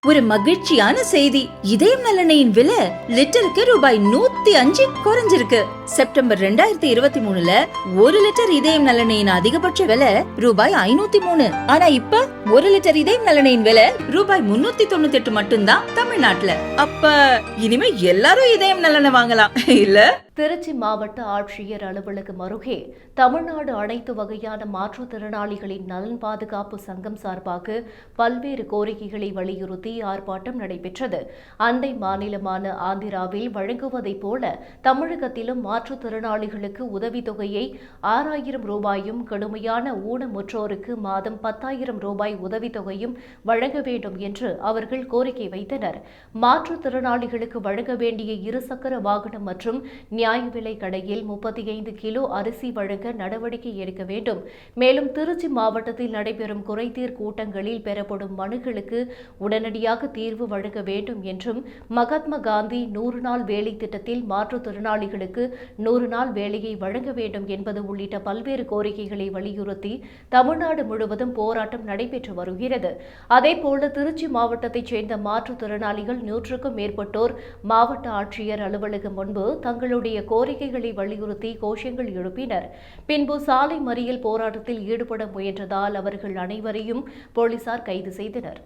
ஒரு மகிழ்ச்சியான செய்தி. இதயம் நலனையின் விலை லிட்டருக்கு ரூபாய் 105 குறைஞ்சிருக்கு. செப்டம்பர் 2023ல 1 லிட்டர் இதயம் நலனையின் அதிகபட்ச விலை ரூபாய் 503. ஆனா இப்ப 1 லிட்டர் இதயம் நலனையின் விலை ரூபாய் 398 மட்டும்தான் தமிழ்நாட்டுல. அப்ப இனிமே எல்லாரும் இதயம் நலனை வாங்கலாம் இல்ல? திருச்சி மாவட்ட ஆட்சியர் அலுவலகம் அருகே தமிழ்நாடு அனைத்து வகையான மாற்றுத்திறனாளிகளின் நலன் பாதுகாப்பு சங்கம் சார்பாக பல்வேறு கோரிக்கைகளை வலியுறுத்தி ஆர்ப்பாட்டம் நடைபெற்றது. அண்டை மாநிலமான ஆந்திராவில் வழங்குவதைப் போல தமிழகத்திலும் மாற்றுத்திறனாளிகளுக்கு உதவித்தொகையை 6,000 ரூபாயும், கடுமையான ஊனமுற்றோருக்கு மாதம் 10,000 ரூபாய் உதவித்தொகையும் வழங்க வேண்டும் என்று அவர்கள் கோரிக்கை வைத்தனர். மாற்றுத்திறனாளிகளுக்கு வழங்க வேண்டிய இருசக்கர வாகனம் மற்றும் நியாய விலை கடையில் 35 கிலோ அரிசி வழங்க நடவடிக்கை எடுக்க வேண்டும். மேலும் திருச்சி மாவட்டத்தில் நடைபெறும் குறைதீர் கூட்டங்களில் பெறப்படும் மனுக்களுக்கு உடனடியாக தீர்வு வழங்க வேண்டும் என்றும், மகாத்மா காந்தி 100 நாள் வேலை திட்டத்தில் மாற்றுத்திறனாளிகளுக்கு 100 நாள் வேலையை வழங்க வேண்டும் என்பது உள்ளிட்ட பல்வேறு கோரிக்கைகளை வலியுறுத்தி தமிழ்நாடு முழுவதும் போராட்டம் நடைபெற்று வருகிறது. அதேபோல திருச்சி மாவட்டத்தைச் சேர்ந்த மாற்றுத்திறனாளிகள் 100க்கும் மேற்பட்டோர் மாவட்ட ஆட்சியர் அலுவலகம் முன்பு தங்களுடைய கோரிக்கைகளை வலியுறுத்தி கோஷங்கள் எழுப்பினர். பின்பு சாலை மறியல் போராட்டத்தில் ஈடுபட முயன்றதால் அவர்கள் அனைவரையும் போலீசார் கைது செய்தனர்.